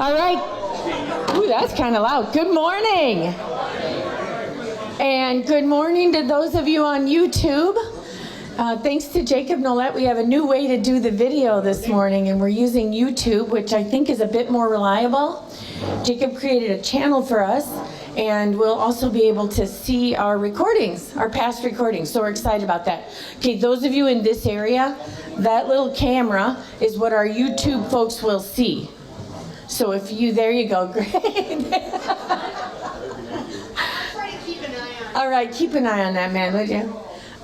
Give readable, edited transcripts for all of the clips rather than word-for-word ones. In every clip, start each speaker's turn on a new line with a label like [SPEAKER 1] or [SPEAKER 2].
[SPEAKER 1] All right. Ooh, that's kind of loud. Good morning. And good morning to those of you on YouTube. Thanks to Jacob Nolette, we have a new way to do the video this morning, and we're using YouTube, which I think is a bit more reliable. Jacob created a channel for us, and we'll also be able to see our recordings, our past recordings, so we're excited about that. Okay, those of you in this area, that little camera is what our YouTube folks will see. So if you, there you go, great. All right, keep an eye on that, man, would you?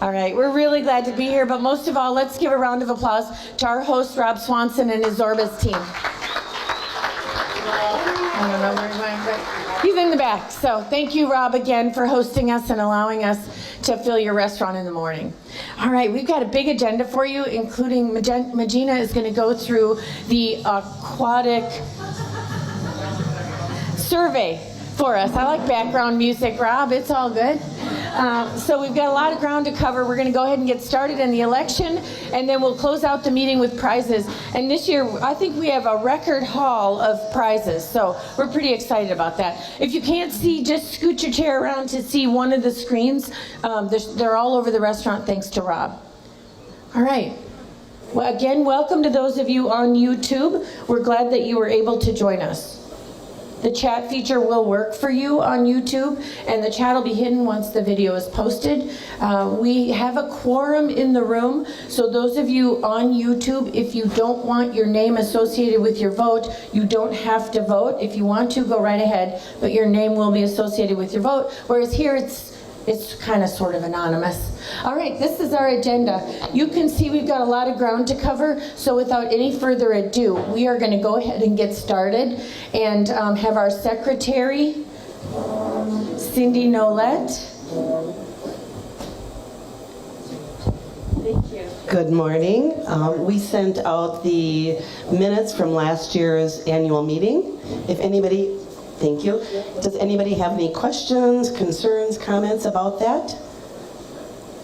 [SPEAKER 1] All right, we're really glad to be here, but most of all, let's give a round of applause to our host, Rob Swanson, and his Zorbaz team. I don't know where he's going, but he's in the back. So thank you, Rob, again, for hosting us and allowing us to fill your restaurant in the morning. All right, we've got a big agenda for you, including Magina is going to go through the aquatic survey for us. I like background music, Rob. It's all good. So we've got a lot of ground to cover. We're going to go ahead and get started in the election, and then we'll close out the meeting with prizes. And this year, I think we have a record haul of prizes, so we're pretty excited about that. If you can't see, just scoot your chair around to see one of the screens. They're all over the restaurant, thanks to Rob. All right. Well, again, welcome to those of you on YouTube. We're glad that you were able to join us. The chat feature will work for you on YouTube, and the chat will be hidden once the video is posted. We have a quorum in the room, so those of you on YouTube, if you don't want your name associated with your vote, you don't have to vote. If you want to, go right ahead, but your name will be associated with your vote, whereas here it's kind of sort of anonymous. All right, this is our agenda. You can see we've got a lot of ground to cover, so without any further ado, we are going to go ahead and get started and have our secretary, Cindy Nolette. Thank you.
[SPEAKER 2] Good morning. We sent out the minutes from last year's annual meeting. If anybody, thank you. Does anybody have any questions, concerns, comments about that?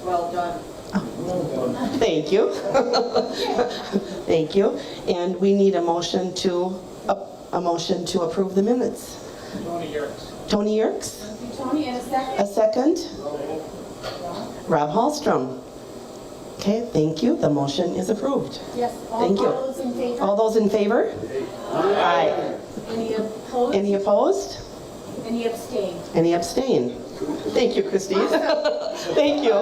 [SPEAKER 3] Well done.
[SPEAKER 2] Oh. Thank you. Thank you. And we need a motion to approve the minutes.
[SPEAKER 3] Tony Yerkes.
[SPEAKER 2] Tony Yerkes?
[SPEAKER 1] Tony, in a second.
[SPEAKER 2] A second? Rob Hallstrom. Okay, thank you. The motion is approved.
[SPEAKER 1] Yes.
[SPEAKER 2] Thank you.
[SPEAKER 1] All those in favor?
[SPEAKER 2] All those in favor? Aye.
[SPEAKER 1] Any opposed?
[SPEAKER 2] Any opposed?
[SPEAKER 1] Any abstained?
[SPEAKER 2] Any abstain? Thank you, Christine. Thank you.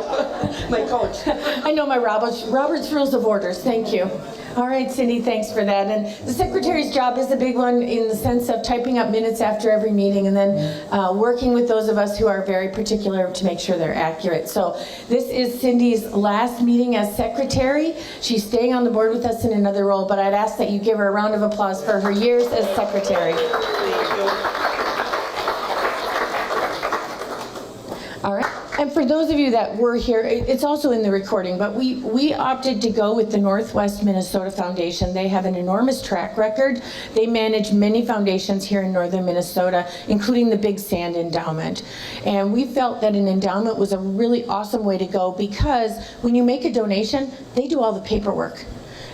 [SPEAKER 2] My coach.
[SPEAKER 1] I know my Robert's Rules of Orders. Thank you. All right, Cindy, thanks for that. And the secretary's job is a big one in the sense of typing up minutes after every meeting and then working with those of us who are very particular to make sure they're accurate. So this is Cindy's last meeting as secretary. She's staying on the board with us in another role, but I'd ask that you give her a round of applause for her years as secretary.
[SPEAKER 2] Thank you.
[SPEAKER 1] All right. And for those of you that were here, it's also in the recording, but we opted to go with the Northwest Minnesota Foundation. They have an enormous track record. They manage many foundations here in northern Minnesota, including the Big Sand Endowment. And we felt that an endowment was a really awesome way to go because when you make a donation, they do all the paperwork.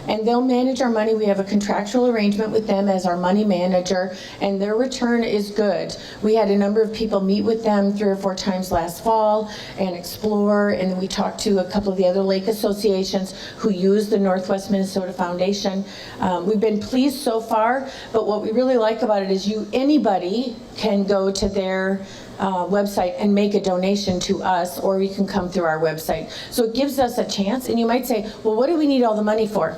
[SPEAKER 1] And they'll manage our money. We have a contractual arrangement with them as our money manager, and their return is good. We had a number of people meet with them 3 or 4 times last fall and explore, and then we talked to a couple of the other lake associations who use the Northwest Minnesota Foundation. We've been pleased so far, but what we really like about it is anybody can go to their website and make a donation to us, or you can come through our website. So it gives us a chance, and you might say, well, what do we need all the money for?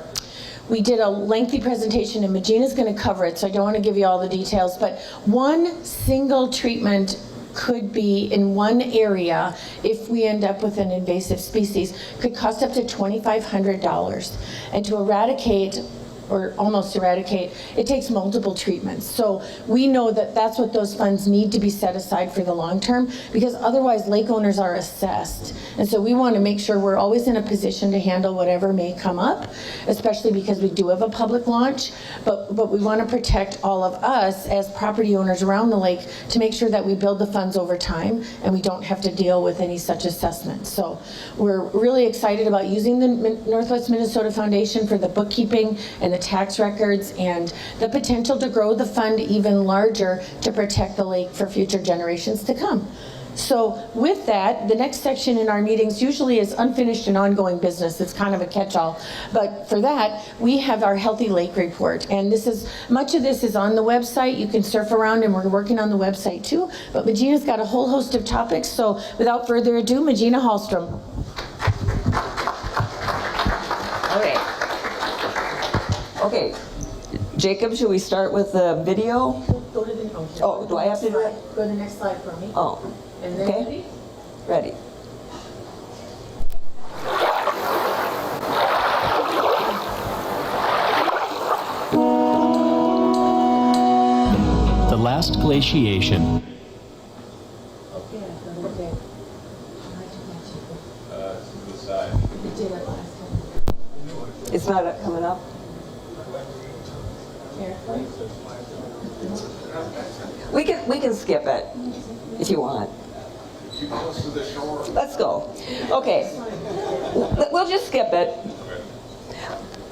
[SPEAKER 1] We did a lengthy presentation, and Magina's going to cover it, so I don't want to give you all the details, but one single treatment could be in one area, if we end up with an invasive species, could cost up to $2,500. And to eradicate or almost eradicate, it takes multiple treatments. So we know that that's what those funds need to be set aside for the long term, because otherwise lake owners are assessed. And so we want to make sure we're always in a position to handle whatever may come up, especially because we do have a public launch, but we want to protect all of us as property owners around the lake to make sure that we build the funds over time and we don't have to deal with any such assessment. So we're really excited about using the Northwest Minnesota Foundation for the bookkeeping and the tax records and the potential to grow the fund even larger to protect the lake for future generations to come. So with that, the next section in our meetings usually is unfinished and ongoing business. It's kind of a catch-all. But for that, we have our Healthy Lake Report. And much of this is on the website. You can surf around, and we're working on the website too. But Magina's got a whole host of topics. So without further ado, Magina Hallstrom.
[SPEAKER 4] Okay. Jacob, should we start with the video?
[SPEAKER 1] Go to the,
[SPEAKER 4] Oh, do I have to do it?
[SPEAKER 1] Go to the next slide for me.
[SPEAKER 4] Oh,
[SPEAKER 1] And then
[SPEAKER 4] okay. Ready.
[SPEAKER 5] The last glaciation.
[SPEAKER 4] It's not coming up? We can skip it if you want. Let's go. Okay. We'll just skip it.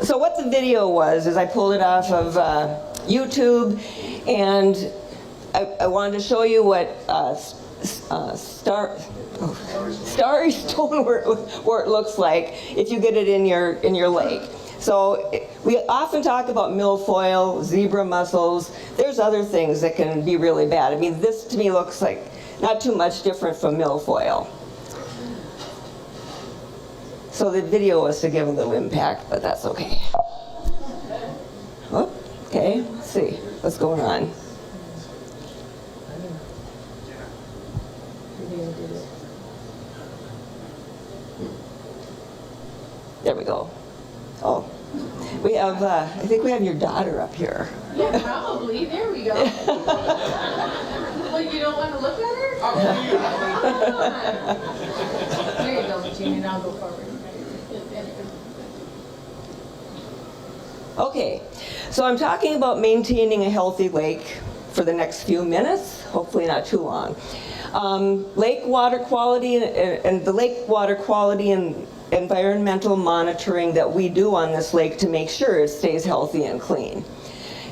[SPEAKER 4] So what the video was is I pulled it off of YouTube, and I wanted to show you what starry stone where it looks like if you get it in your lake. So we often talk about milfoil, zebra mussels. There's other things that can be really bad. I mean, this to me looks like not too much different from milfoil. So the video was to give a little impact, but that's okay. Oh, okay, let's see what's going on. There we go. Oh, we have, I think we have your daughter up here.
[SPEAKER 1] Yeah, probably. There we go. Well, you don't want to look at her? There you go, Gina, and I'll go forward.
[SPEAKER 4] Okay, so I'm talking about maintaining a healthy lake for the next few minutes, hopefully not too long. Lake water quality and the lake water quality and environmental monitoring that we do on this lake to make sure it stays healthy and clean.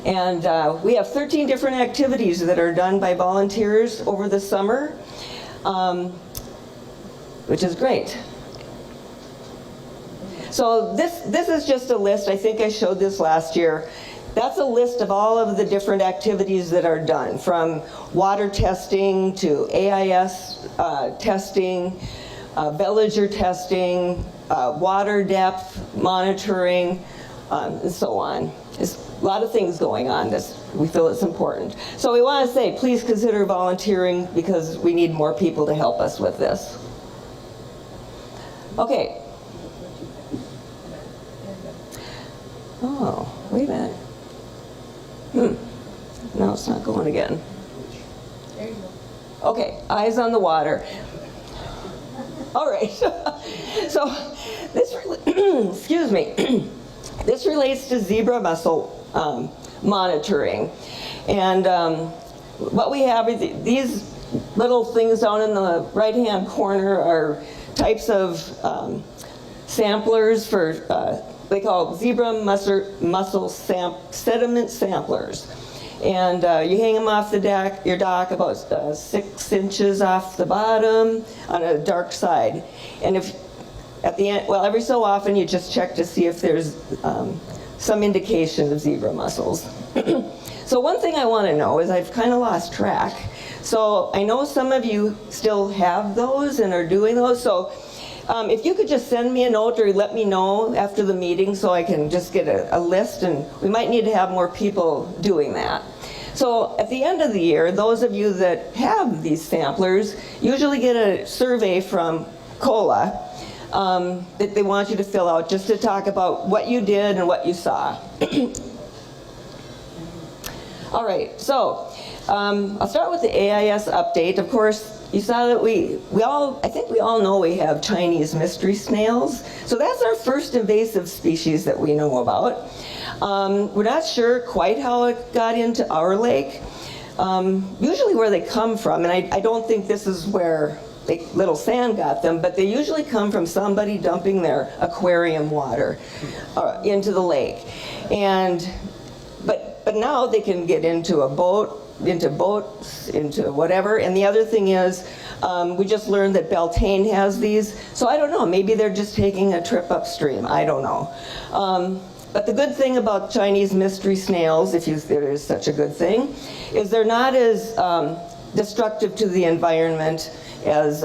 [SPEAKER 4] And we have 13 different activities that are done by volunteers over the summer, which is great. So this is just a list. I think I showed this last year. That's a list of all of the different activities that are done, from water testing to AIS testing, villager testing, water depth monitoring, and so on. There's a lot of things going on that we feel it's important. So we want to say, please consider volunteering because we need more people to help us with this. Okay. Oh, wait a minute. No, it's not going again.
[SPEAKER 1] There you go.
[SPEAKER 4] Okay, eyes on the water. All right. So this, excuse me, this relates to zebra mussel monitoring. And what we have is these little things down in the right-hand corner are types of samplers for, they call zebra mussel sediment samplers. And you hang them off your dock about 6 inches off the bottom on a dark side. And if at the end, well, every so often you just check to see if there's some indication of zebra mussels. So one thing I want to know is I've kind of lost track. So I know some of you still have those and are doing those. So if you could just send me a note or let me know after the meeting so I can just get a list, and we might need to have more people doing that. So at the end of the year, those of you that have these samplers usually get a survey from COLA that they want you to fill out just to talk about what you did and what you saw. All right, so I'll start with the AIS update. Of course, you saw that I think we all know we have Chinese mystery snails. So that's our first invasive species that we know about. We're not sure quite how it got into our lake. Usually where they come from, and I don't think this is where Little Sand got them, but they usually come from somebody dumping their aquarium water into the lake. And but now they can get into a boat, into boats, into whatever. And the other thing is, we just learned that Beltane has these. So I don't know, maybe they're just taking a trip upstream. I don't know. But the good thing about Chinese mystery snails, if there is such a good thing, is they're not as destructive to the environment as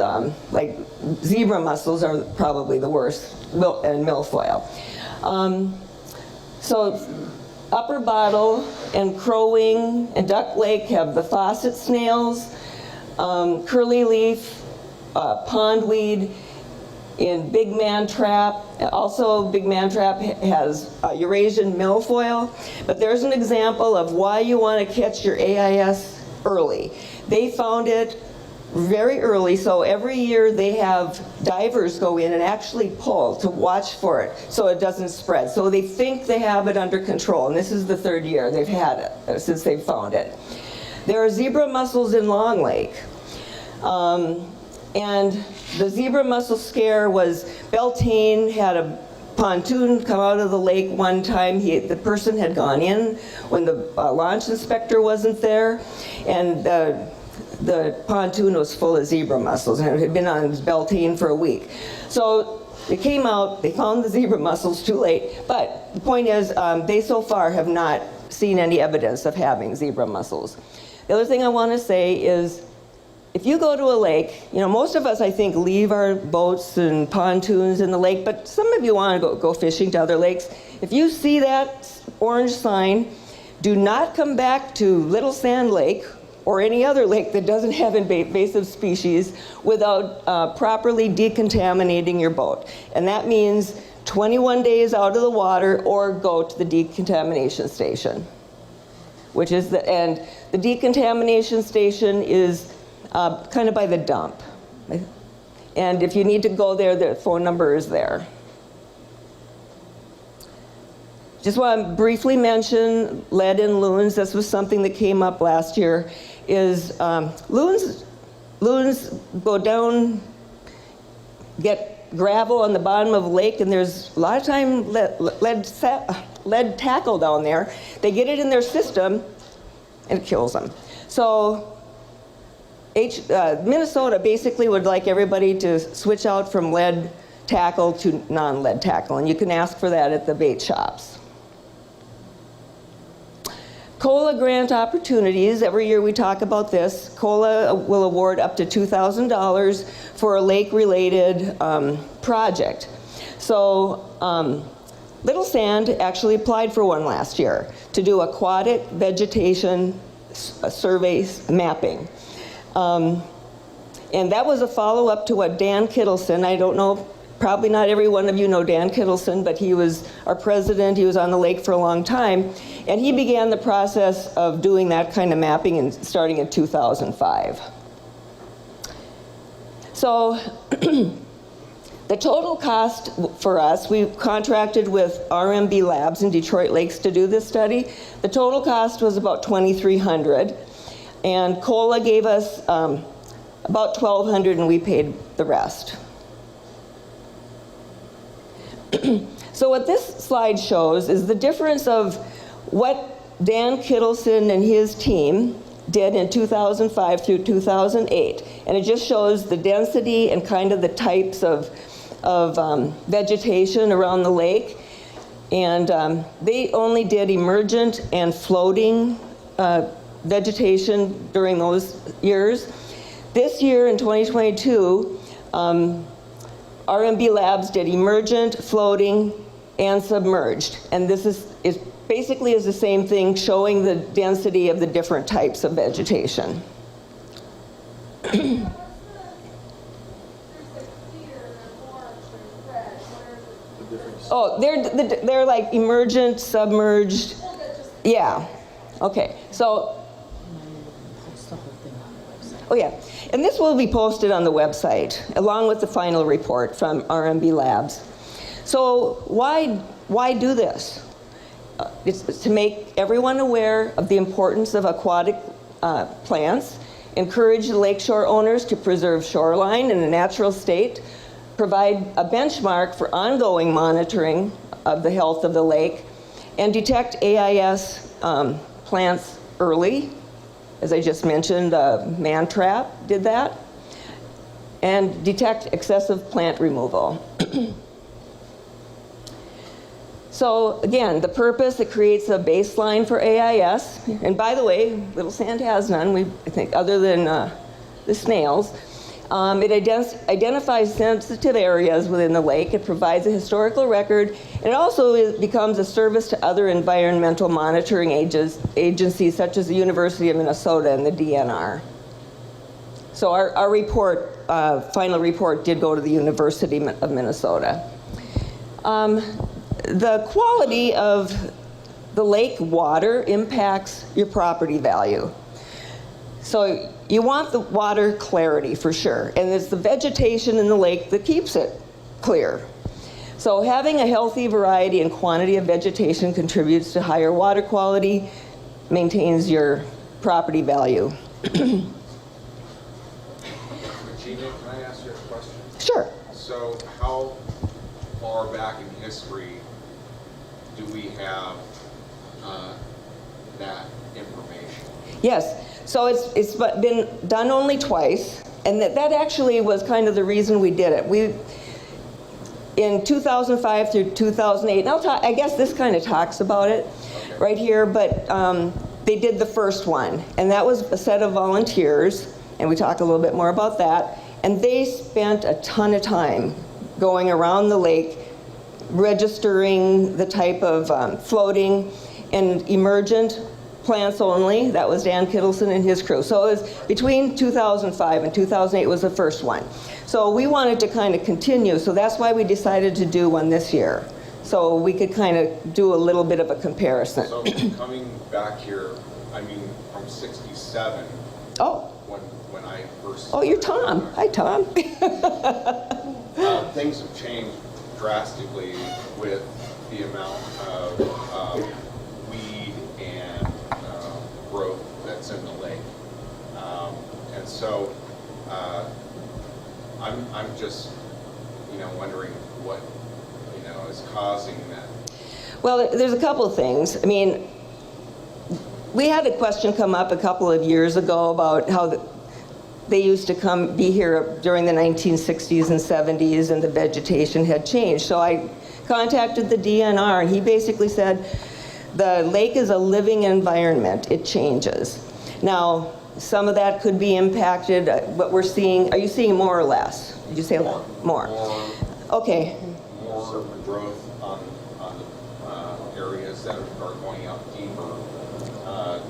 [SPEAKER 4] like zebra mussels are probably the worst, and milfoil. So Upper Bottle and Crow-wing and Duck Lake have the faucet snails, curly leaf, pondweed in Big Man Trap. Also, Big Man Trap has Eurasian milfoil. But there's an example of why you want to catch your AIS early. They found it very early, so every year they have divers go in and actually pull to watch for it so it doesn't spread. So they think they have it under control, and this is the 3rd year they've had it since they've found it. There are zebra mussels in Long Lake. And the zebra mussel scare was Beltane had a pontoon come out of the lake one time. The person had gone in when the launch inspector wasn't there, and the pontoon was full of zebra mussels, and it had been on Beltane for a week. So they came out, they found the zebra mussels too late, but the point is they so far have not seen any evidence of having zebra mussels. The other thing I want to say is, if you go to a lake, you know, most of us, I think, leave our boats and pontoons in the lake, but some of you want to go fishing to other lakes. If you see that orange sign, do not come back to Little Sand Lake or any other lake that doesn't have invasive species without properly decontaminating your boat. And that means 21 days out of the water or go to the decontamination station, and the decontamination station is kind of by the dump. And if you need to go there, the phone number is there. Just want to briefly mention lead in loons. This was something that came up last year. Loons go down, get gravel on the bottom of a lake, and there's a lot of time lead tackle down there. They get it in their system, and it kills them. So Minnesota basically would like everybody to switch out from lead tackle to non-lead tackle, and you can ask for that at the bait shops. COLA grant opportunities, every year we talk about this. COLA will award up to $2,000 for a lake-related project. So Little Sand actually applied for one last year to do aquatic vegetation survey mapping. And that was a follow-up to what Dan Kittleson, I don't know, probably not every one of you know Dan Kittleson, but he was our president, he was on the lake for a long time, and he began the process of doing that kind of mapping starting in 2005. So the total cost for us, we contracted with RMB Labs in Detroit Lakes to do this study. The total cost was about $2,300. And COLA gave us about $1,200, and we paid the rest. So what this slide shows is the difference of what Dan Kittleson and his team did in 2005 through 2008. And it just shows the density and kind of the types of vegetation around the lake. And they only did emergent and floating vegetation during those years. This year in 2022, RMB Labs did emergent, floating, and submerged. And this is basically the same thing, showing the density of the different types of vegetation. Oh, they're like emergent, submerged. Yeah. Okay. So. Oh yeah, and this will be posted on the website along with the final report from RMB Labs. So why do this? It's to make everyone aware of the importance of aquatic plants, encourage the lakeshore owners to preserve shoreline in a natural state, provide a benchmark for ongoing monitoring of the health of the lake, and detect AIS plants early. As I just mentioned, Man Trap did that. And detect excessive plant removal. So again, the purpose, it creates a baseline for AIS. And by the way, Little Sand has none, I think, other than the snails. It identifies sensitive areas within the lake. It provides a historical record. And it also becomes a service to other environmental monitoring agencies such as the University of Minnesota and the DNR. So our report, final report, did go to the University of Minnesota. The quality of the lake water impacts your property value. So you want the water clarity for sure, and it's the vegetation in the lake that keeps it clear. So having a healthy variety and quantity of vegetation contributes to higher water quality, maintains your property value.
[SPEAKER 6] Regina, can I ask you a question?
[SPEAKER 4] Sure.
[SPEAKER 6] So how far back in history do we have that information?
[SPEAKER 4] Yes. So it's been done only twice, and that actually was kind of the reason we did it. In 2005 through 2008, and I guess this kind of talks about it right here, but they did the first one, and that was a set of volunteers, and we talk a little bit more about that, and they spent a ton of time going around the lake, registering the type of floating and emergent plants only. That was Dan Kittleson and his crew. So it was between 2005 and 2008 was the first one. So we wanted to kind of continue, so that's why we decided to do one this year. So we could kind of do a little bit of a comparison.
[SPEAKER 6] So coming back here, I mean, from 67,
[SPEAKER 4] Oh,
[SPEAKER 6] when I first...
[SPEAKER 4] oh, you're Tom. Hi, Tom.
[SPEAKER 6] Things have changed drastically with the amount of weed and growth that's in the lake. And so I'm just, wondering what, is causing that.
[SPEAKER 4] Well, there's a couple of things. I mean, we had a question come up a couple of years ago about how they used to be here during the 1960s and 70s, and the vegetation had changed. So I contacted the DNR, and he basically said, the lake is a living environment. It changes. Now, some of that could be impacted. What we're seeing, are you seeing more or less? Did you say more? More. Okay.
[SPEAKER 6] More growth on the areas that are going out deeper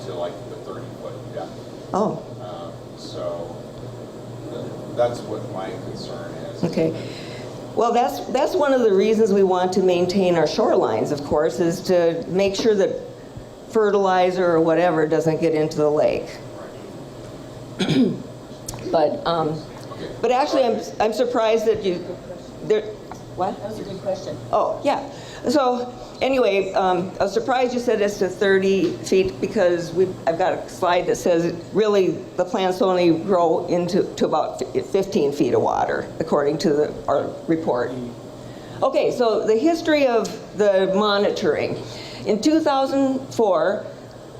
[SPEAKER 6] to like the 30-foot depth.
[SPEAKER 4] Oh.
[SPEAKER 6] So that's what my concern is.
[SPEAKER 4] Okay. Well, that's one of the reasons we want to maintain our shorelines, of course, is to make sure that fertilizer or whatever doesn't get into the lake. But actually, I'm surprised that what?
[SPEAKER 1] That was a good question.
[SPEAKER 4] Oh, yeah. So anyway, I was surprised you said it's to 30 feet because I've got a slide that says really the plants only grow to about 15 feet of water, according to our report. Okay, so the history of the monitoring. In 2004,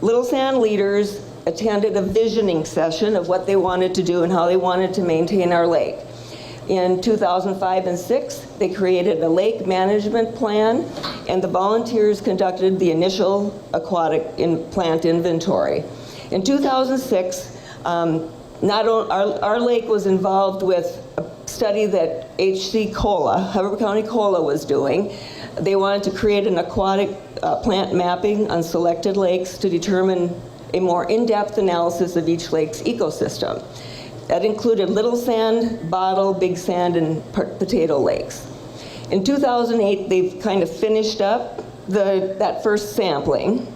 [SPEAKER 4] Little Sand leaders attended a visioning session of what they wanted to do and how they wanted to maintain our lake. In 2005 and 6, they created a lake management plan, and the volunteers conducted the initial aquatic plant inventory. In 2006, our lake was involved with a study that HC Cola, Hubbard County Cola, was doing. They wanted to create an aquatic plant mapping on selected lakes to determine a more in-depth analysis of each lake's ecosystem. That included Little Sand, Bottle, Big Sand, and Potato Lakes. In 2008, they've kind of finished up that first sampling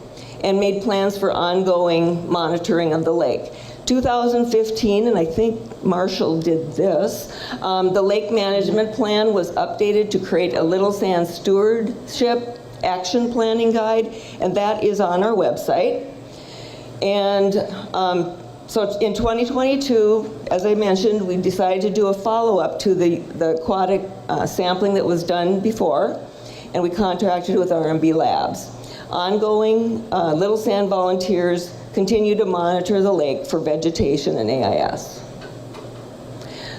[SPEAKER 4] and made plans for ongoing monitoring of the lake. 2015, and I think Marshall did this, the lake management plan was updated to create a Little Sand stewardship action planning guide, and that is on our website. And so in 2022, as I mentioned, we decided to do a follow-up to the aquatic sampling that was done before, and we contracted with R&B Labs. Ongoing, Little Sand volunteers continue to monitor the lake for vegetation and AIS.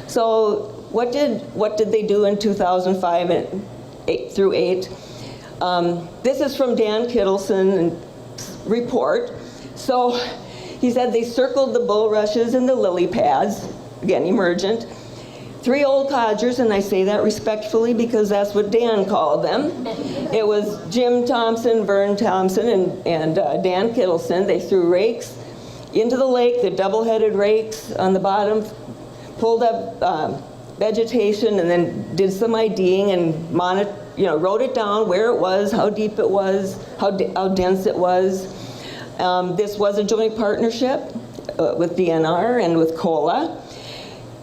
[SPEAKER 4] So what did they do in 2005 and 8 through 8? This is from Dan Kittleson's report. So he said they circled the bulrushes and the lily pads, again emergent. 3 old codgers, and I say that respectfully because that's what Dan called them. It was Jim Thompson, Vern Thompson, and Dan Kittleson. They threw rakes into the lake, the double-headed rakes on the bottom, pulled up vegetation, and then did some IDing and wrote it down where it was, how deep it was, how dense it was. This was a joint partnership with DNR and with COLA.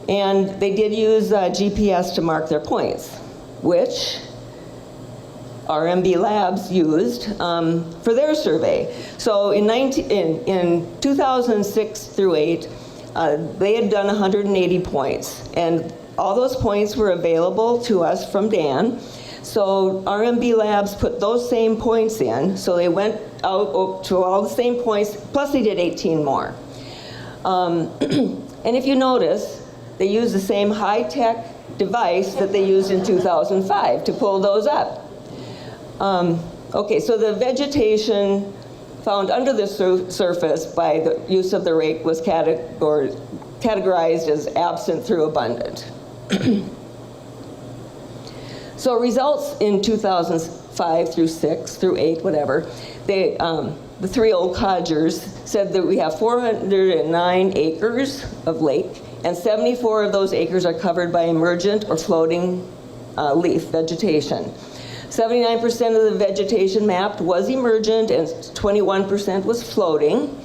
[SPEAKER 4] And they did use GPS to mark their points, which RMB Labs used for their survey. So in 2006 through 8, they had done 180 points. And all those points were available to us from Dan. So RMB Labs put those same points in. So they went out to all the same points, plus they did 18 more. And if you notice, they used the same high-tech device that they used in 2005 to pull those up. Okay, so the vegetation found under the surface by the use of the rake was categorized as absent through abundant. So results in 2005 through 6 through 8, whatever, the 3 old codgers said that we have 409 acres of lake, and 74 of those acres are covered by emergent or floating leaf vegetation. 79% of the vegetation mapped was emergent and 21% was floating.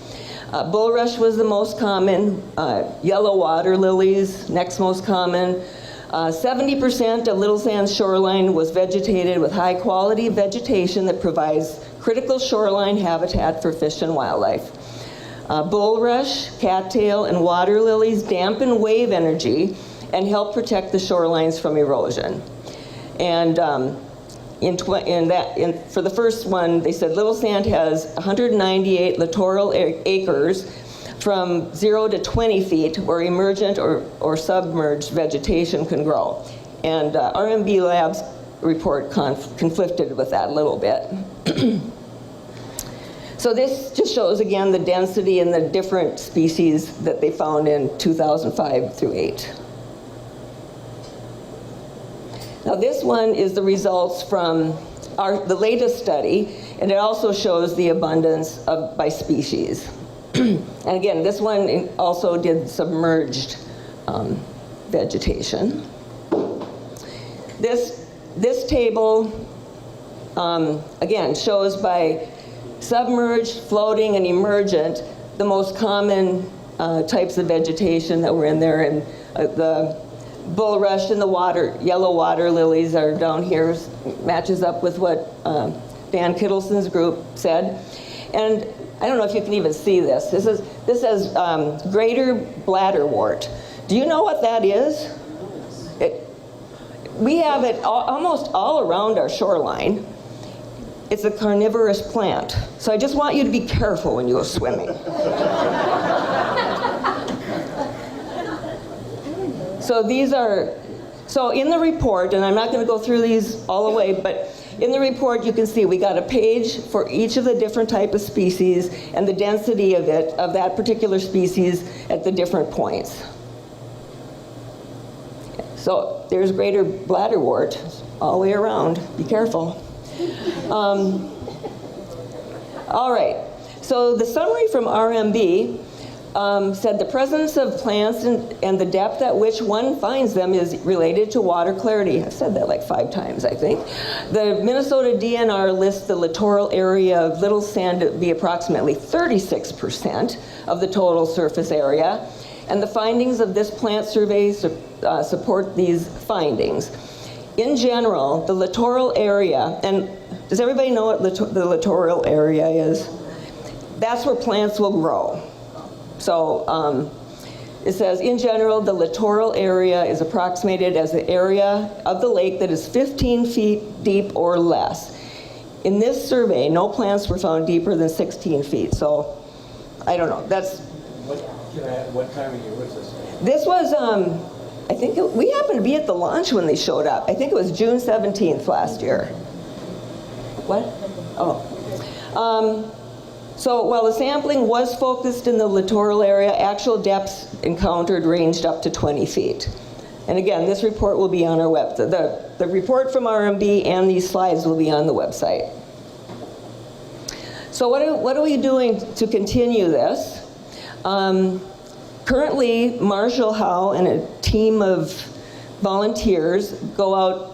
[SPEAKER 4] Bulrush was the most common, yellow water lilies, next most common. 70% of Little Sand's shoreline was vegetated with high quality vegetation that provides critical shoreline habitat for fish and wildlife. Bulrush, cattail, and water lilies dampen wave energy and help protect the shorelines from erosion. And for the first one, they said Little Sand has 198 littoral acres from 0 to 20 feet where emergent or submerged vegetation can grow. And RMB Labs report conflicted with that a little bit. So this just shows, again, the density and the different species that they found in 2005 through 8. Now this one is the results from the latest study, and it also shows the abundance by species. And again, this one also did submerged vegetation. This table, again, shows by submerged, floating, and emergent the most common types of vegetation that were in there, and the bulrush and the yellow water lilies are down here, matches up with what Dan Kittleson's group said. And I don't know if you can even see this. This says greater bladderwort. Do you know what that is? We have it almost all around our shoreline. It's a carnivorous plant. So I just want you to be careful when you go swimming. So in the report, and I'm not going to go through these all the way, but in the report you can see we got a page for each of the different type of species and the density of that particular species at the different points. So there's greater bladderwort all the way around. Be careful. All right, so the summary from RMB said the presence of plants and the depth at which one finds them is related to water clarity. I've said that like 5 times, I think. The Minnesota DNR lists the littoral area of Little Sand to be approximately 36% of the total surface area, and the findings of this plant survey support these findings. In general, the littoral area, and does everybody know what the littoral area is? That's where plants will grow. So it says, in general, the littoral area is approximated as the area of the lake that is 15 feet deep or less. In this survey, no plants were found deeper than 16 feet. So I don't know. That's
[SPEAKER 3] What time of year was this?
[SPEAKER 4] this was I think we happened to be at the launch when they showed up. I think it was June 17th last year. What? Oh. So while the sampling was focused in the littoral area, actual depths encountered ranged up to 20 feet. And again, this report will be on our website. The report from RMB and these slides will be on the website. So what are we doing to continue this? Currently, Marshall Howe and a team of volunteers go out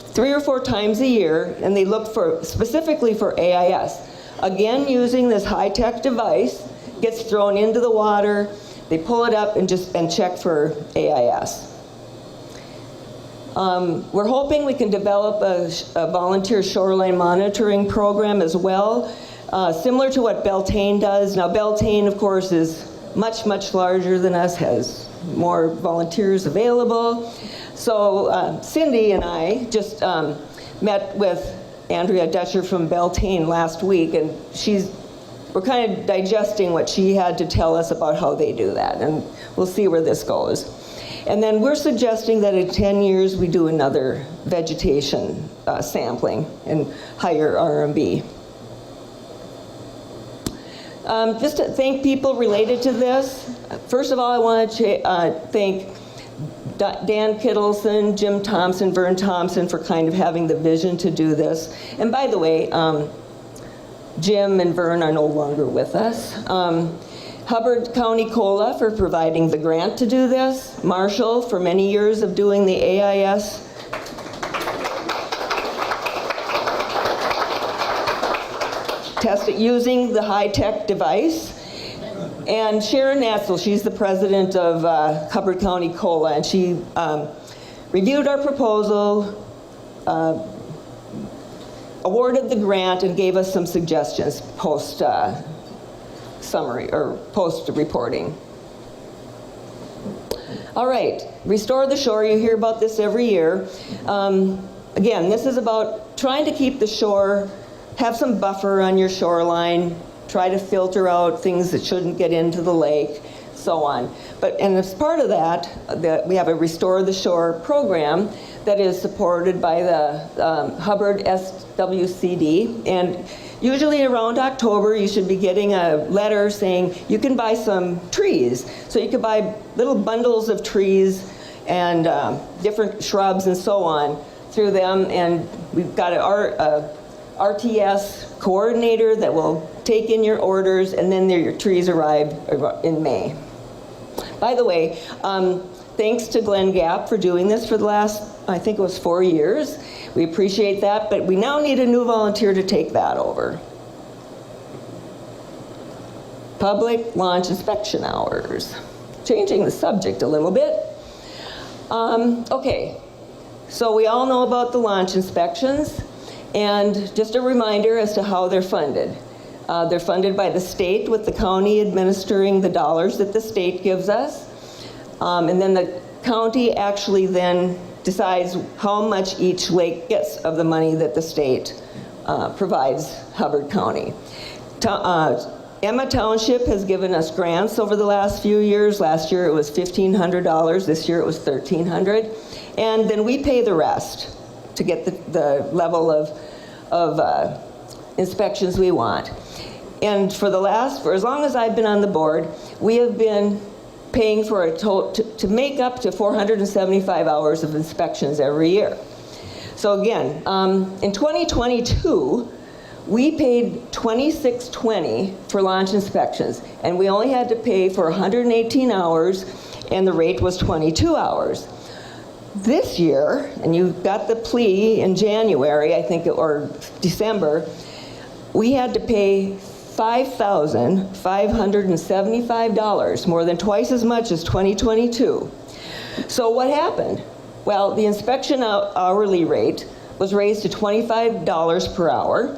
[SPEAKER 4] 3 or 4 times a year, and they look specifically for AIS. Again, using this high-tech device, gets thrown into the water, they pull it up and check for AIS. We're hoping we can develop a volunteer shoreline monitoring program as well, similar to what Beltane does. Now, Beltane, of course, is much, much larger than us, has more volunteers available. So Cindy and I just met with Andrea Dutcher from Beltane last week, and we're kind of digesting what she had to tell us about how they do that, and we'll see where this goes. And then we're suggesting that in 10 years we do another vegetation sampling and hire RMB. Just to thank people related to this. First of all, I want to thank Dan Kittleson, Jim Thompson, Vern Thompson for kind of having the vision to do this. And by the way, Jim and Vern are no longer with us. Hubbard County COLA for providing the grant to do this. Marshall for many years of doing the AIS. Test it using the high-tech device. And Sharon Natzel, she's the president of Hubbard County COLA, and she reviewed our proposal, awarded the grant, and gave us some suggestions post summary or post reporting. All right, restore the shore. You hear about this every year. Again, this is about trying to keep the shore, have some buffer on your shoreline, try to filter out things that shouldn't get into the lake, so on. And as part of that, we have a Restore the Shore program that is supported by the Hubbard SWCD. And usually around October, you should be getting a letter saying you can buy some trees. So you can buy little bundles of trees and different shrubs and so on through them. And we've got a RTS coordinator that will take in your orders, and then your trees arrive in May. By the way, thanks to Glen Gap for doing this for the last, I think it was 4 years. We appreciate that, but we now need a new volunteer to take that over. Public launch inspection hours. Changing the subject a little bit. Okay, so we all know about the launch inspections. And just a reminder as to how they're funded. They're funded by the state, with the county administering the dollars that the state gives us. And then the county actually then decides how much each lake gets of the money that the state provides Hubbard County. Emma Township has given us grants over the last few years. Last year it was $1,500. This year it was $1,300. And then we pay the rest to get the level of inspections we want. And for as long as I've been on the board, we have been paying for to make up to 475 hours of inspections every year. So again, in 2022, we paid $26.20 for launch inspections, and we only had to pay for 118 hours, and the rate was 22 hours. This year, and you got the plea in January, I think, or December, we had to pay $5,575, more than twice as much as 2022. So what happened? Well, the inspection hourly rate was raised to $25 per hour.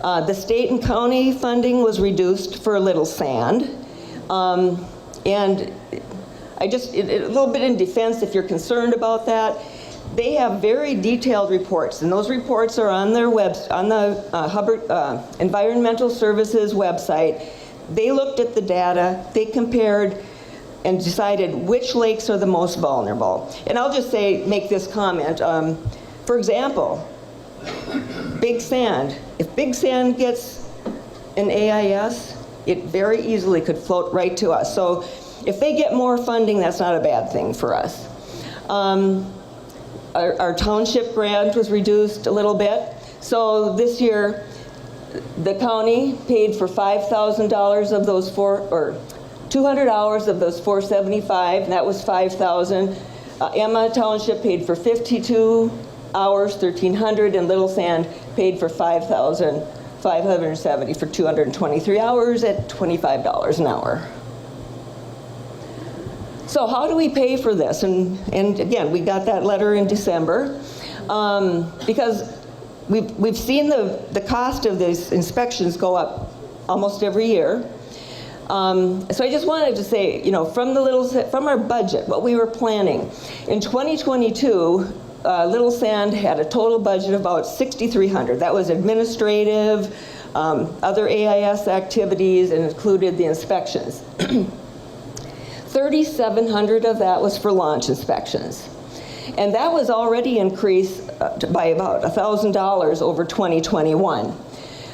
[SPEAKER 4] The state and county funding was reduced for a little sand. And a little bit in defense, if you're concerned about that, they have very detailed reports, and those reports are on their on the Hubbard Environmental Services website. They looked at the data, they compared and decided which lakes are the most vulnerable. And I'll just make this comment. For example, Big Sand. If Big Sand gets an AIS, it very easily could float right to us. So if they get more funding, that's not a bad thing for us. Our township grant was reduced a little bit. So this year, the county paid for $5,000 of those 200 hours of those 475, and that was $5,000. Emma Township paid for 52 hours, 1,300, and Little Sand paid for 5,570 for 223 hours at $25 an hour. So how do we pay for this? And again, we got that letter in December because we've seen the cost of these inspections go up almost every year. So I just wanted to say, from our budget, what we were planning. In 2022, Little Sand had a total budget of about $6,300. That was administrative, other AIS activities, and included the inspections. $3,700 of that was for launch inspections. And that was already increased by about $1,000 over 2021.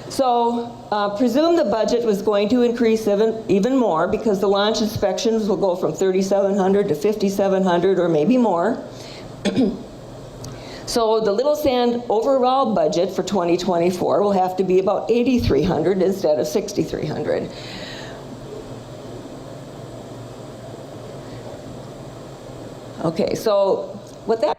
[SPEAKER 4] So presume the budget was going to increase even more because the launch inspections will go from $3,700 to $5,700 or maybe more. So the Little Sand overall budget for 2024 will have to be about $8,300 instead of $6,300. Okay, so what that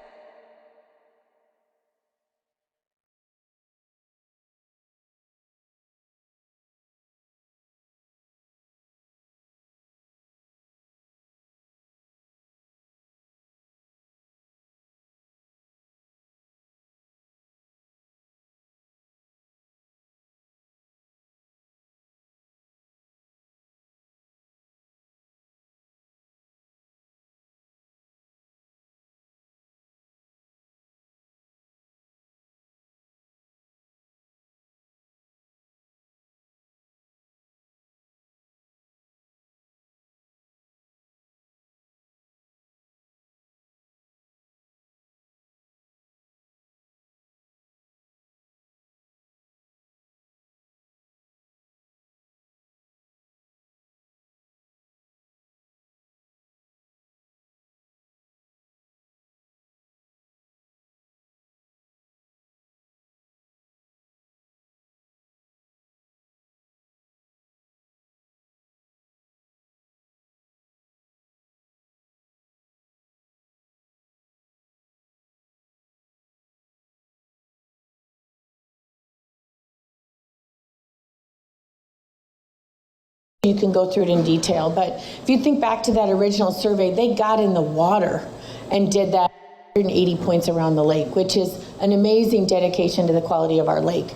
[SPEAKER 1] you can go through it in detail, but if you think back to that original survey, they got in the water and did that 180 points around the lake, which is an amazing dedication to the quality of our lake.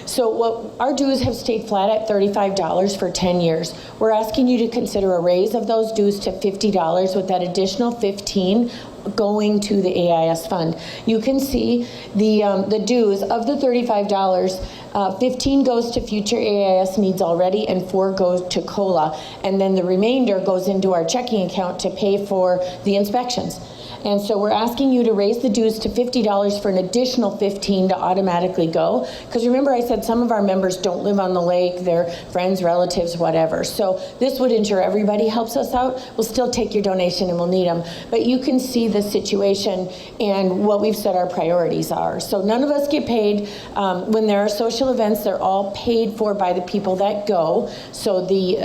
[SPEAKER 1] So what our dues have stayed flat at $35 for 10 years. We're asking you to consider a raise of those dues to $50 with that additional $15 going to the AIS fund. You can see the dues of the $35, 15 goes to future AIS needs already and 4 goes to COLA. And then the remainder goes into our checking account to pay for the inspections. And so we're asking you to raise the dues to $50 for an additional $15 to automatically go. Because remember I said some of our members don't live on the lake, they're friends, relatives, whatever. So this would ensure everybody helps us out. We'll still take your donation and we'll need them. But you can see the situation and what we've said our priorities are. So none of us get paid. When there are social events, they're all paid for by the people that go. So the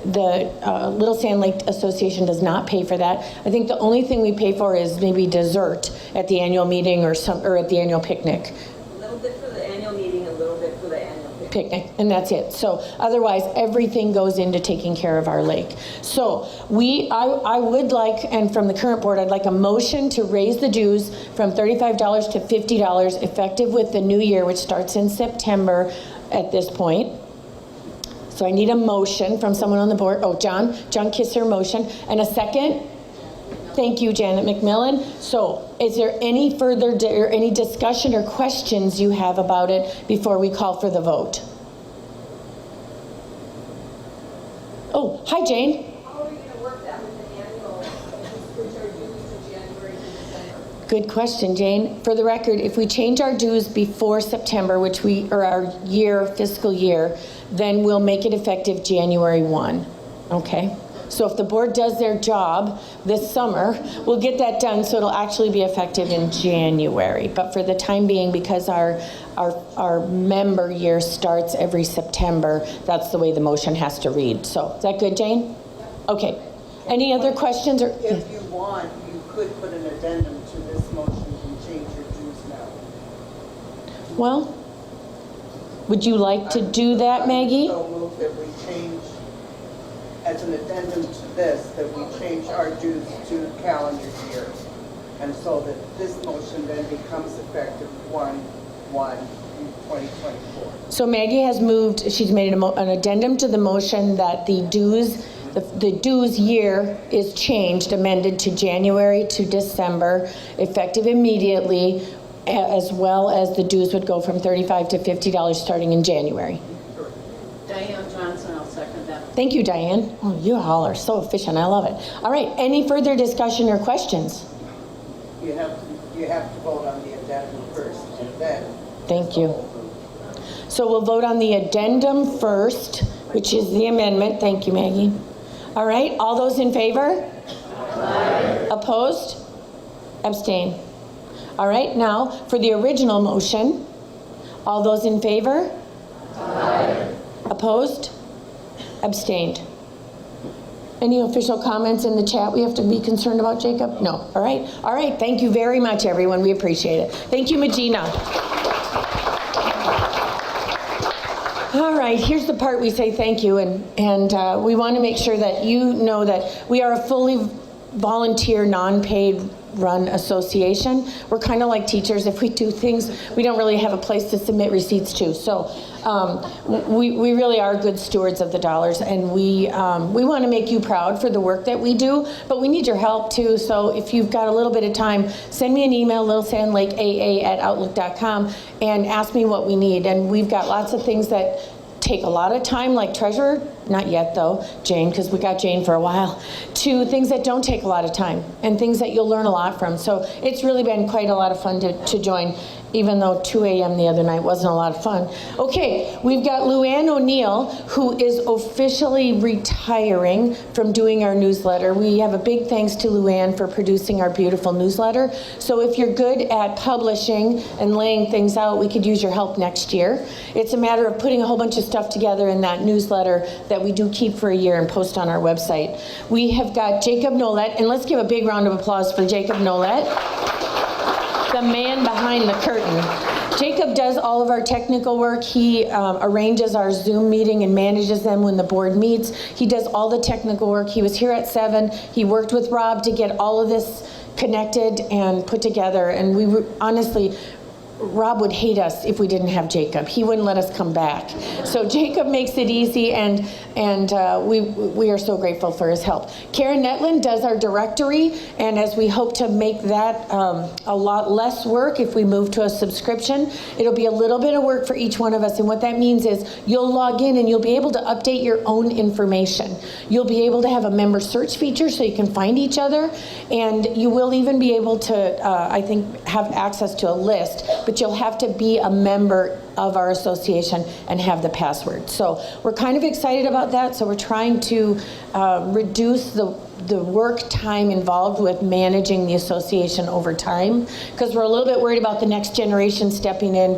[SPEAKER 1] Little Sand Lake Association does not pay for that. I think the only thing we pay for is maybe dessert at the annual meeting or at the annual picnic.
[SPEAKER 4] A little bit for the annual meeting, a little bit for the annual
[SPEAKER 1] picnic, and that's it. So otherwise, everything goes into taking care of our lake. So I would like, and from the current board, I'd like a motion to raise the dues from $35 to $50 effective with the new year, which starts in September at this point. So I need a motion from someone on the board. Oh, John Kisser, motion. And a second? Thank you, Janet McMillan. So is there any further, or any discussion or questions you have about it before we call for the vote? Oh, hi, Jane.
[SPEAKER 7] How are you going to work that with the annual, which are due to January to December?
[SPEAKER 1] Good question, Jane. For the record, if we change our dues before September, or our fiscal year, then we'll make it effective January 1, okay? So if the board does their job this summer, we'll get that done so it'll actually be effective in January. But for the time being, because our member year starts every September, that's the way the motion has to read. So is that good, Jane? Okay. Any other questions? Or
[SPEAKER 8] If you want, you could put an addendum to this motion and change your dues now.
[SPEAKER 1] Well, would you like to do that, Maggie?
[SPEAKER 8] So move that we change, as an addendum to this, that we change our dues to calendar year. And so that this motion then becomes effective 1/1/2024.
[SPEAKER 1] So Maggie has moved, she's made an addendum to the motion that the dues year is changed, amended to January to December, effective immediately, as well as the dues would go from $35 to $50 starting in January.
[SPEAKER 7] Diane Johnson, I'll second that.
[SPEAKER 1] Thank you, Diane. Oh, you all are so efficient. I love it. All right, any further discussion or questions?
[SPEAKER 8] You have to vote on the addendum first, and then.
[SPEAKER 1] Thank you. So we'll vote on the addendum first, which is the amendment. Thank you, Maggie. All right, all those in favor? Aye. Opposed? Abstain. All right, now for the original motion, all those in favor? Aye. Opposed? Abstained. Any official comments in the chat we have to be concerned about, Jacob? No. All right. All right. Thank you very much, everyone. We appreciate it. Thank you, Magina. All right. Here's the part we say thank you, and we want to make sure that you know that we are a fully volunteer, non-paid run association. We're kind of like teachers. If we do things, we don't really have a place to submit receipts to. So we really are good stewards of the dollars, and we want to make you proud for the work that we do, but we need your help too. So if you've got a little bit of time, send me an email, littlesandlakeaa@outlook.com, and ask me what we need. And we've got lots of things that take a lot of time, like treasurer, not yet though, Jane, because we got Jane for a while, to things that don't take a lot of time and things that you'll learn a lot from. So it's really been quite a lot of fun to join, even though 2 a.m. the other night wasn't a lot of fun. Okay, we've got Luann O'Neill, who is officially retiring from doing our newsletter. We have a big thanks to Luann for producing our beautiful newsletter. So if you're good at publishing and laying things out, we could use your help next year. It's a matter of putting a whole bunch of stuff together in that newsletter that we do keep for a year and post on our website. We have got Jacob Nolette, and let's give a big round of applause for Jacob Nolette, the man behind the curtain. Jacob does all of our technical work. He arranges our Zoom meeting and manages them when the board meets. He does all the technical work. He was here at 7. He worked with Rob to get all of this connected and put together. And we honestly, Rob would hate us if we didn't have Jacob. He wouldn't let us come back. So Jacob makes it easy, and we are so grateful for his help. Karen Netland does our directory, and as we hope to make that a lot less work if we move to a subscription, it'll be a little bit of work for each one of us. And what that means is you'll log in and you'll be able to update your own information. You'll be able to have a member search feature so you can find each other, and you will even be able to, I think, have access to a list. But you'll have to be a member of our association and have the password. So we're kind of excited about that. So we're trying to reduce the work time involved with managing the association over time, because we're a little bit worried about the next generation stepping in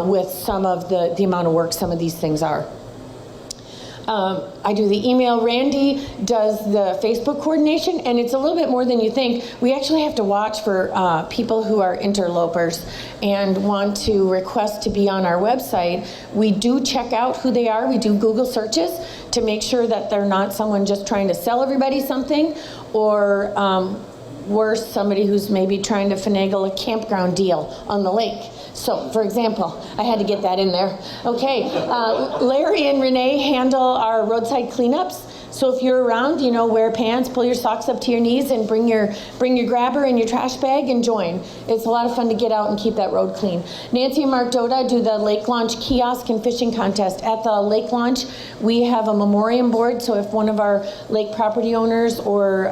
[SPEAKER 1] with some of the amount of work some of these things are. I do the email. Randy does the Facebook coordination, and it's a little bit more than you think. We actually have to watch for people who are interlopers and want to request to be on our website. We do check out who they are. We do Google searches to make sure that they're not someone just trying to sell everybody something, or worse, somebody who's maybe trying to finagle a campground deal on the lake. So, for example, I had to get that in there. Okay, Larry and Renee handle our roadside cleanups. So So if you're around, wear pants, pull your socks up to your knees, and bring your grabber and your trash bag and join. It's a lot of fun to get out and keep that road clean. Nancy and Mark Doda do the lake launch kiosk and fishing contest. At the lake launch, we have a memoriam board, so if one of our lake property owners or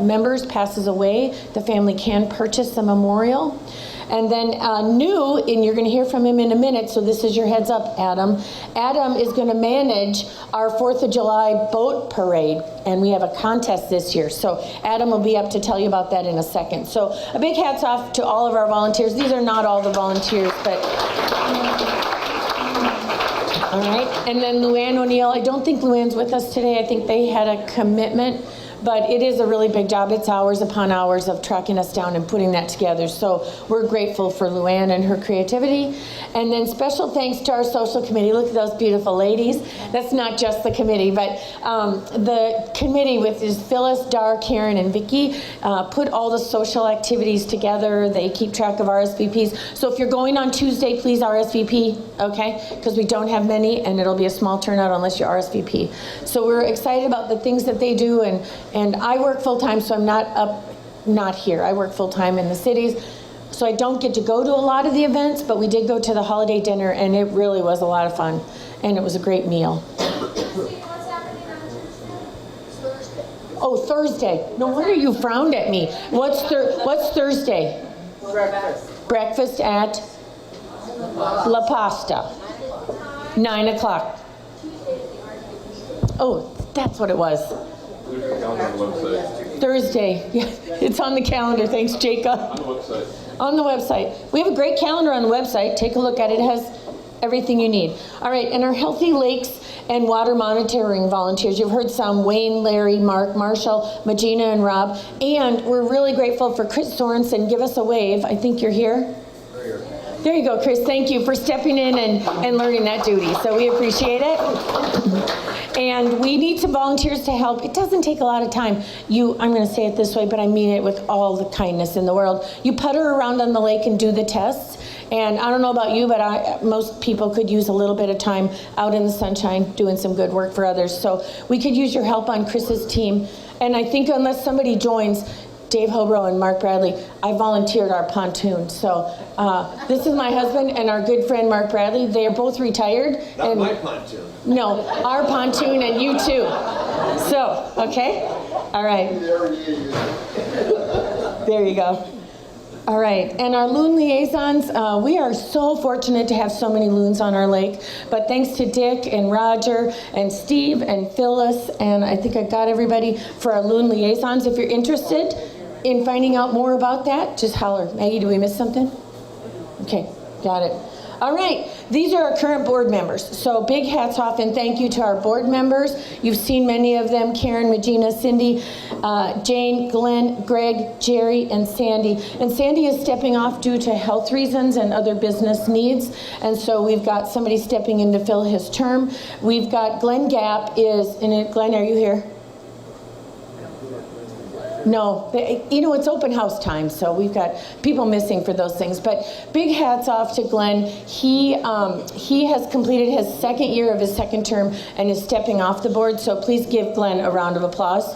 [SPEAKER 1] members passes away, the family can purchase the memorial. And then new, and you're going to hear from him in a minute, so this is your heads up, Adam. Adam is going to manage our 4th of July boat parade, and we have a contest this year. So Adam will be up to tell you about that in a second. So a big hats off to all of our volunteers. These are not all the volunteers, but... All right, and then Luann O'Neill. I don't think Luann's with us today. I think they had a commitment. But it is a really big job. It's hours upon hours of tracking us down and putting that together. So we're grateful for Luann and her creativity. And then special thanks to our social committee. Look at those beautiful ladies. That's not just the committee, but the committee with is Phyllis, Dar, Karen, and Vicki put all the social activities together. They keep track of RSVPs. So if you're going on Tuesday, please RSVP, okay? Because we don't have many, and it'll be a small turnout unless you RSVP. So we're excited about the things that they do, and I work full-time, so I'm not here. I work full-time in the cities, so I don't get to go to a lot of the events, but we did go to the holiday dinner, and it really was a lot of fun, and it was a great meal.
[SPEAKER 7] What's happening on Thursday?
[SPEAKER 1] Oh, Thursday. No wonder you frowned at me. What's Thursday?
[SPEAKER 8] Breakfast.
[SPEAKER 1] Breakfast at La Pasta. 9 o'clock. Oh, that's what it was. Thursday. Yeah, it's on the calendar. Thanks, Jacob. On the website. On the website. We have a great calendar on the website. Take a look at it. It has everything you need. All right, and our Healthy Lakes and Water Monitoring volunteers. You've heard some: Wayne, Larry, Mark, Marshall, Magina, and Rob. And we're really grateful for Chris Sorensen. Give us a wave. I think you're here. There you go, Chris. Thank you for stepping in and learning that duty. So we appreciate it. And we need some volunteers to help. It doesn't take a lot of time. I'm going to say it this way, but I mean it with all the kindness in the world. You putter around on the lake and do the tests. And I don't know about you, but most people could use a little bit of time out in the sunshine doing some good work for others. So we could use your help on Chris's team. And I think unless somebody joins, Dave Hobro and Mark Bradley, I volunteered our pontoon. So this is my husband and our good friend Mark Bradley. They are both retired.
[SPEAKER 3] Not my pontoon.
[SPEAKER 1] No, our pontoon and you too. So, okay? All right. There you go. All right, and our loon liaisons, we are so fortunate to have so many loons on our lake, but thanks to Dick and Roger and Steve and Phyllis, and I think I got everybody for our loon liaisons. If you're interested in finding out more about that, just holler. Maggie, do we miss something? Okay, got it. All right, these are our current board members. So big hats off and thank you to our board members. You've seen many of them: Karen, Regina, Cindy, Jane, Glenn, Greg, Jerry, and Sandy. And Sandy is stepping off due to health reasons and other business needs. And so we've got somebody stepping in to fill his term. We've got Glenn Gap Glenn, are you here? No, it's open house time, so we've got people missing for those things. But big hats off to Glenn. He has completed his second year of his second term and is stepping off the board. So please give Glenn a round of applause.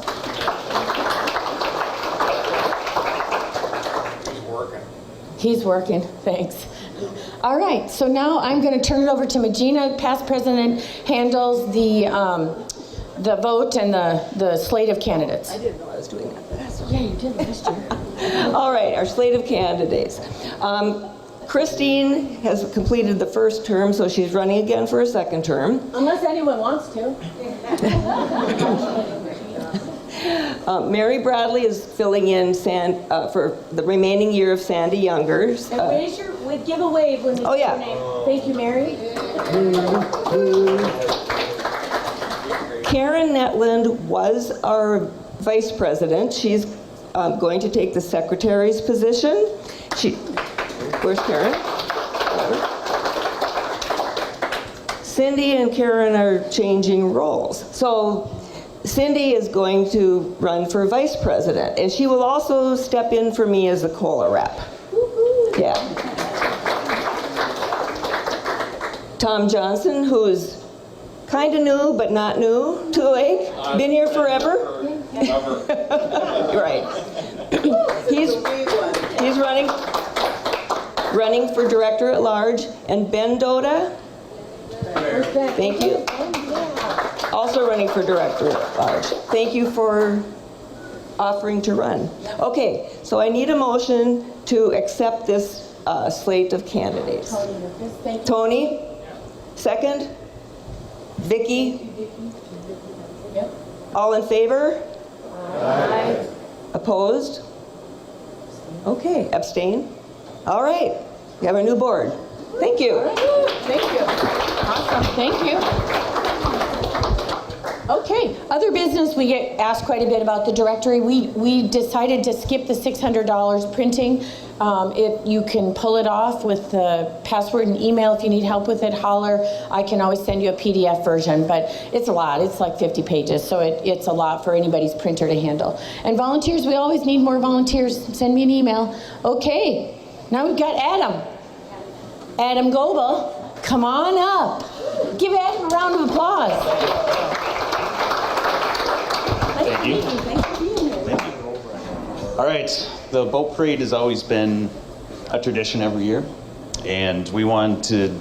[SPEAKER 1] He's working. Thanks. All right. So now I'm going to turn it over to Magina. Past president handles the vote and the slate of candidates.
[SPEAKER 4] I didn't know I was doing that.
[SPEAKER 1] Yeah, you did last year.
[SPEAKER 4] All right, our slate of candidates. Christine has completed the first term, so she's running again for a second term.
[SPEAKER 1] Unless anyone wants to.
[SPEAKER 4] Mary Bradley is filling in for the remaining year of Sandy Younger's.
[SPEAKER 1] And give a wave when you say your name. Thank you, Mary.
[SPEAKER 4] Karen Netland was our vice president. She's going to take the secretary's position. Where's Karen? Cindy and Karen are changing roles. So Cindy is going to run for vice president, and she will also step in for me as a COLA rep. Yeah. Tom Johnson, who's Kinda new, but not new to the lake. Been here forever. Right. He's running for director at large. And Ben Doda, thank you. Also running for director at large. Thank you for offering to run. Okay, so I need a motion to accept this slate of candidates. Tony, second? Vicky? All in favor? Aye. Opposed? Okay, abstain? All right, we have a new board. Thank you.
[SPEAKER 1] Thank you. Awesome, thank you. Okay, other business, we get asked quite a bit about the directory. We decided to skip the $600 printing. You can pull it off with the password and email. If you need help with it, holler. I can always send you a PDF version, but it's a lot. It's like 50 pages, so it's a lot for anybody's printer to handle. And volunteers, we always need more volunteers. Send me an email. Okay, now we've got Adam. Adam Goebel, come on up. Give Adam a round of applause.
[SPEAKER 9] Thank you.
[SPEAKER 1] Thanks for being here.
[SPEAKER 9] Thank you. All right, the boat parade has always been a tradition every year, and we wanted to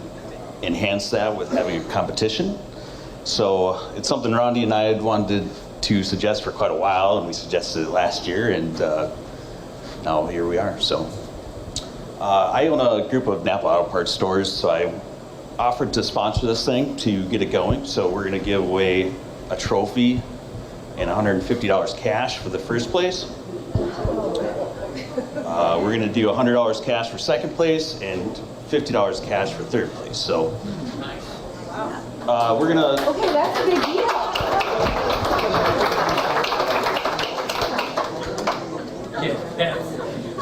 [SPEAKER 9] enhance that with having a competition. So it's something Rondi and I had wanted to suggest for quite a while, and we suggested it last year, and now here we are. So I own a group of Napa Auto Parts stores, so I offered to sponsor this thing to get it going. So we're going to give away a trophy and $150 cash for the first place. We're going to do $100 cash for second place and $50 cash for third place. So we're going to...
[SPEAKER 1] Okay, that's a big deal.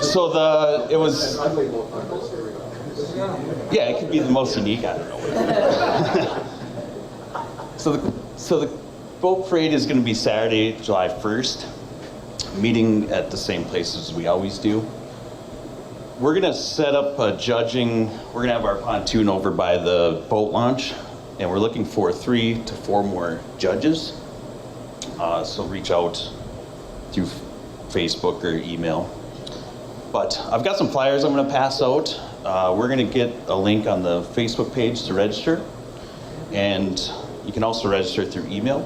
[SPEAKER 9] So it was... Yeah, it could be the most unique, I don't know. So the boat parade is going to be Saturday, July 1st, meeting at the same place as we always do. We're going to set up a judging. We're going to have our pontoon over by the boat launch, and we're looking for 3 to 4 more judges. So reach out through Facebook or email. But I've got some flyers I'm going to pass out. We're going to get a link on the Facebook page to register, and you can also register through email.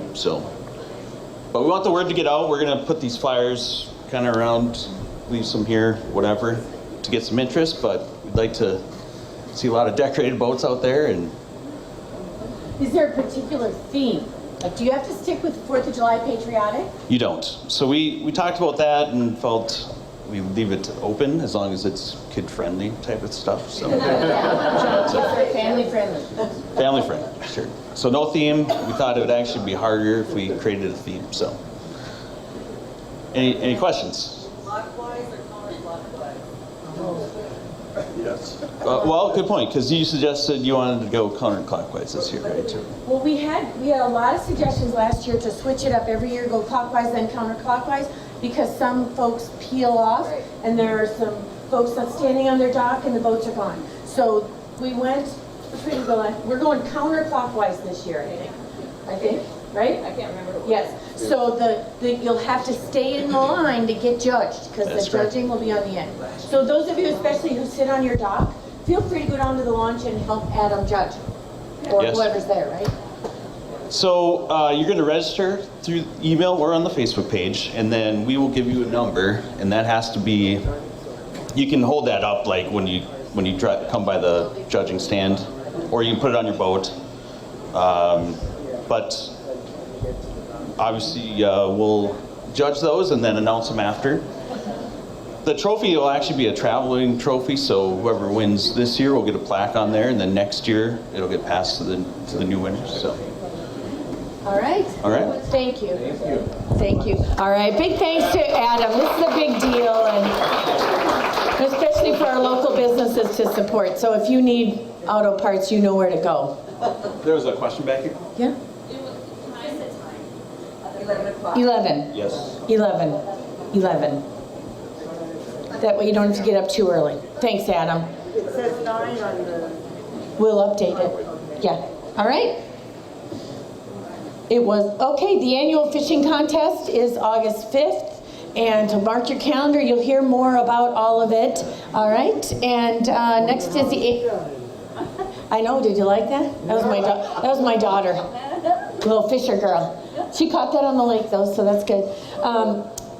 [SPEAKER 9] But we want the word to get out. We're going to put these flyers kind of around, leave some here, whatever, to get some interest. But we'd like to see a lot of decorated boats out there. And
[SPEAKER 1] Is there a particular theme? Like, do you have to stick with 4th of July patriotic?
[SPEAKER 9] you don't. So we talked about that and felt we leave it open as long as it's kid-friendly type of stuff. So
[SPEAKER 1] Family friendly.
[SPEAKER 9] family friendly, sure. So no theme. We thought it would actually be harder if we created a theme. So any questions?
[SPEAKER 7] Clockwise or counterclockwise?
[SPEAKER 9] Yes. Well, good point, because you suggested you wanted to go counterclockwise this year, right?
[SPEAKER 1] Well, we had a lot of suggestions last year to switch it up every year, go clockwise then counterclockwise, because some folks peel off, and there are some folks that's standing on their dock and the boats are gone. So we went, we're going counterclockwise this year, I think, right?
[SPEAKER 7] I can't remember.
[SPEAKER 1] Yes, so you'll have to stay in the line to get judged, because
[SPEAKER 9] That's
[SPEAKER 1] the
[SPEAKER 9] correct.
[SPEAKER 1] judging will be on the end. So those of you especially who sit on your dock, feel free to go down to the launch and help Adam judge, or
[SPEAKER 9] Yes.
[SPEAKER 1] whoever's there, right?
[SPEAKER 9] So you're going to register through email or on the Facebook page, and then we will give you a number, and that has to be, you can hold that up like when you come by the judging stand, or you can put it on your boat. But obviously we'll judge those and then announce them after. The trophy will actually be a traveling trophy, so whoever wins this year will get a plaque on there, and then next year it'll get passed to the new winners. So.
[SPEAKER 1] All right.
[SPEAKER 9] All right.
[SPEAKER 1] Thank you. Thank you. All right. Big thanks to Adam. This is a big deal, and especially for our local businesses to support. So if you need auto parts, you know where to go.
[SPEAKER 9] There was a question back here.
[SPEAKER 1] Yeah?
[SPEAKER 7] 11 o'clock.
[SPEAKER 1] 11.
[SPEAKER 9] Yes.
[SPEAKER 1] 11. That way you don't have to get up too early. Thanks, Adam.
[SPEAKER 8] It says 9 on the...
[SPEAKER 1] We'll update it. Yeah. All right. It was, okay, the annual fishing contest is August 5th. And to mark your calendar, you'll hear more about all of it. All right, and next is the, I know, did you like that? That was my daughter, little fisher girl. She caught that on the lake though, so that's good.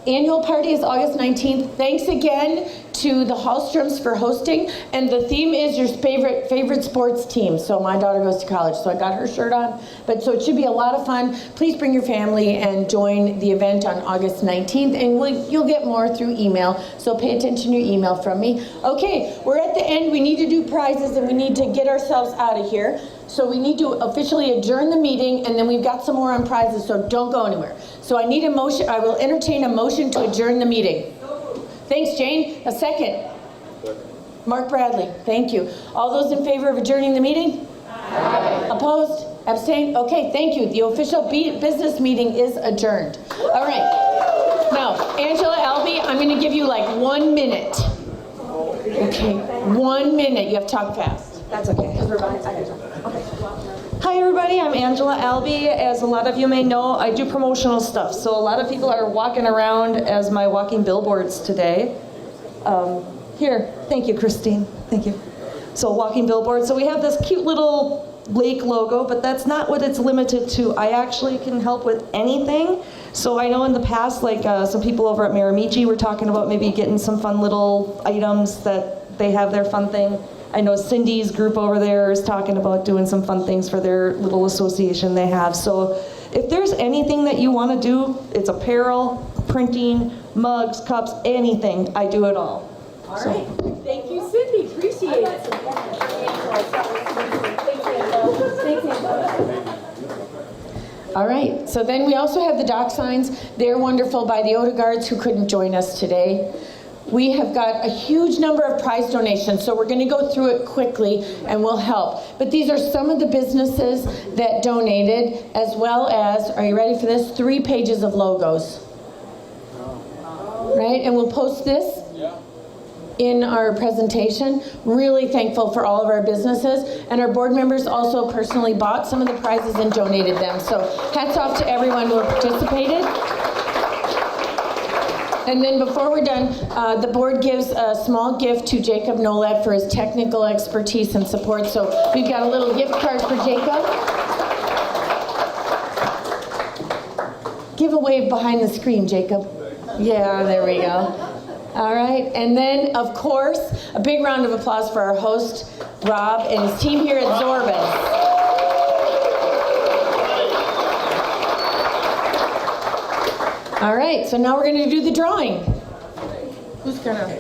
[SPEAKER 1] Annual party is August 19th. Thanks again to the Hallstroms for hosting. And the theme is your favorite sports team. So my daughter goes to college, so I got her shirt on. But so it should be a lot of fun. Please bring your family and join the event on August 19th. And you'll get more through email. So pay attention to your email from me. Okay, we're at the end. We need to do prizes and we need to get ourselves out of here. So we need to officially adjourn the meeting, and then we've got some more on prizes, so don't go anywhere. So I need a motion. I will entertain a motion to adjourn the meeting. Thanks, Jane. A second. Mark Bradley. Thank you. All those in favor of adjourning the meeting? Aye. Opposed? Abstained? Okay, thank you. The official business meeting is adjourned. All right. Now, Angela Albee, I'm going to give you like 1 minute. Okay, 1 minute. You have to talk fast.
[SPEAKER 10] That's okay. Hi everybody, I'm Angela Albee. As a lot of you may know, I do promotional stuff. So a lot of people are walking around as my walking billboards today. Here, thank you, Christine. Thank you. So walking billboards. So we have this cute little lake logo, but that's not what it's limited to. I actually can help with anything. So I know in the past, like some people over at Miramichi were talking about maybe getting some fun little items that they have their fun thing. I know Cindy's group over there is talking about doing some fun things for their little association they have. So if there's anything that you want to do, it's apparel, printing, mugs, cups, anything, I do it all.
[SPEAKER 1] All right. Thank you, Cindy. Appreciate it. All right. So then we also have the dock signs. They're wonderful by the Odegaards who couldn't join us today. We have got a huge number of prize donations, so we're going to go through it quickly and we'll help. But these are some of the businesses that donated, as well as, are you ready for this? 3 pages of logos. Right? And we'll post this in our presentation. Really thankful for all of our businesses. And our board members also personally bought some of the prizes and donated them. So hats off to everyone who participated. And then before we're done, the board gives a small gift to Jacob Nolet for his technical expertise and support. So we've got a little gift card for Jacob. Give a wave behind the screen, Jacob. Yeah, there we go. All right, and then of course, a big round of applause for our host, Rob, and his team here at Zorbaz. All right, so now we're going to do the drawing. Who's going to?